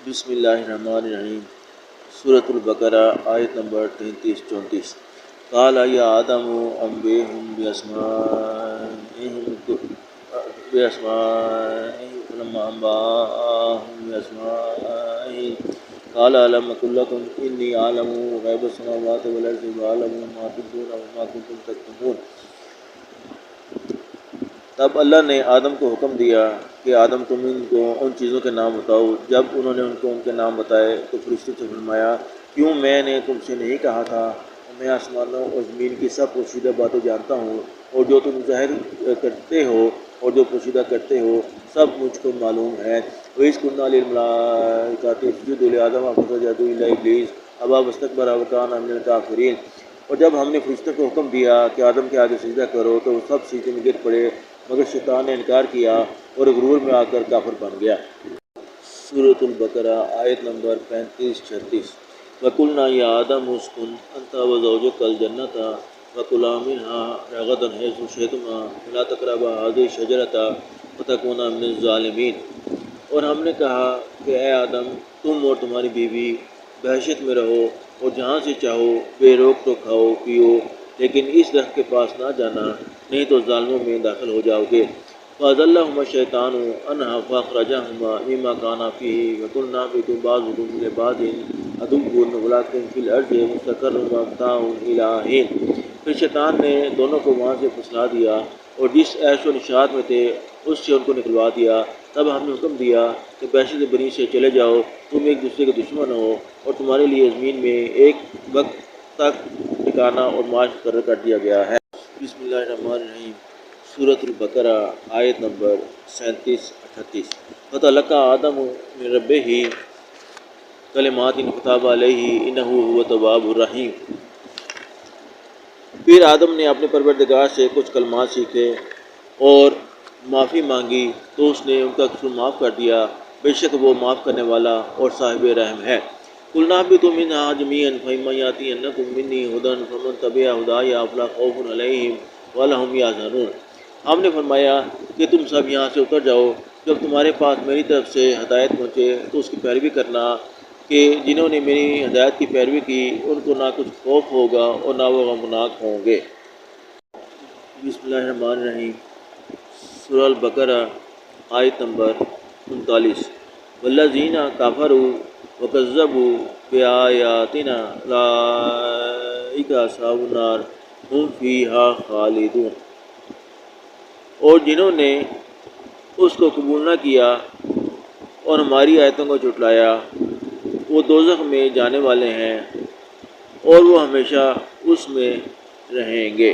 بسم اللہ الرحمن الرحیم۔ سورۃ البقرہ آیت نمبر 33-34۔ قال یا آدم انبئہم بأسمائہم فلما انبأهم بأسمائہم قال ألم أقل لكم إني أعلم غیب السماوات والأرض وأعلم ما تبدون وما كنتم تكتمون۔ تب اللہ نے آدم کو حکم دیا کہ آدم تم ان کو ان چیزوں کے نام بتاؤ۔ جب انہوں نے ان کو ان کے نام بتائے تو فرشتوں سے فرمایا کیوں میں نے تم سے نہیں کہا تھا میں آسمانوں اور زمین کی سب پوشیدہ باتیں جانتا ہوں، اور جو تم ظاہر کرتے ہو اور جو پوشیدہ کرتے ہو سب مجھ کو معلوم ہے۔ وَإِذْ قُلْنَا لِلْمَلَائِكَةِ اسْجُدُوا لِآدَمَ فَسَجَدُوا إِلَّا إِبْلِيسَ أَبَىٰ وَاسْتَكْبَرَ وَكَانَ مِنَ الْكَافِرِينَ۔ اور جب ہم نے فرشتوں کو حکم دیا کہ آدم کے آگے سجدہ کرو تو وہ سب سجدے میں گر پڑے مگر شیطان نے انکار کیا اور غرور میں آ کر کافر بن گیا۔ سورۃ البقرہ آیت نمبر 35-36۔ وَقُلْنَا يَا آدَمُ اسْكُنْ أَنْتَ وَزَوْجُكَ الْجَنَّةَ وَكُلَا مِنْهَا رَغَدًا حَيْثُ شِئْتُمَا وَلَا تَقْرَبَا هَٰذِهِ الشَّجَرَةَ فَتَكُونَا مِنَ الظَّالِمِينَ۔ اور ہم نے کہا کہ اے آدم تم اور تمہاری بیوی بہشت میں رہو اور جہاں سے چاہو بے روک تو کھاؤ پیو، لیکن اس درخت کے پاس نہ جانا نہیں تو ظالموں میں داخل ہو جاؤ گے۔ فَأَزَلَّهُمَا الشَّيْطَانُ عَنْهَا فَأَخْرَجَهُمَا مِمَّا كَانَا فِيهِ وَقُلْنَا اهْبِطُوا بَعْضُكُمْ لِبَعْضٍ عَدُوٌّ وَلَكُمْ فِي الْأَرْضِ مُسْتَقَرٌّ وَمَتَاعٌ إِلَىٰ حِينٍ۔ پھر شیطان نے دونوں کو وہاں سے پھسلا دیا اور جس عیش و نشاط میں تھے اس سے ان کو نکلوا دیا۔ تب ہم نے حکم دیا کہ بہشت بنی سے چلے جاؤ، تم ایک دوسرے کے دشمن ہو اور تمہارے لیے زمین میں ایک وقت تک ٹھکانہ اور معاش مقرر کر دیا گیا ہے۔ بسم اللہ الرحمن الرحیم۔ سورۃ البقرہ آیت نمبر 37-38۔ فَتَلَقَّىٰ آدَمُ مِن رَّبِّهِ کَلِمَاتٍ فَتَابَ عَلَيْهِ إِنَّهُ هُوَ التَّوَّابُ الرَّحِيمُ۔ پھر آدم نے اپنے پروردگار سے کچھ کلمات سیکھے اور معافی مانگی تو اس نے ان کا قصور معاف کر دیا، بے شک وہ معاف کرنے والا اور صاحب رحم ہے۔ قُلْنَا اهْبِطُوا مِنْهَا جَمِيعًا فَإِمَّا يَأْتِيَنَّكُم مِّنِّي هُدًى فَمَن تَبِعَ هُدَايَ فَلَا خَوْفٌ عَلَيْهِمْ وَلَا هُمْ يَحْزَنُونَ۔ ہم نے فرمایا کہ تم سب یہاں سے اتر جاؤ، جب تمہارے پاس میری طرف سے ہدایت پہنچے تو اس کی پیروی کرنا کہ جنہوں نے میری ہدایت کی پیروی کی ان کو نہ کچھ خوف ہوگا اور نہ وہ غمناک ہوں گے۔ بسم اللہ الرحمن الرحیم۔ سورۃ البقرہ آیت نمبر 39۔ والذین کفروا وکذبوا بآیاتنا اولئک اصحاب النار ھم فیہا خالدون۔ اور جنہوں نے اس کو قبول نہ کیا اور ہماری آیتوں کو جھٹلایا وہ دوزخ میں جانے والے ہیں اور وہ ہمیشہ اس میں رہیں گے۔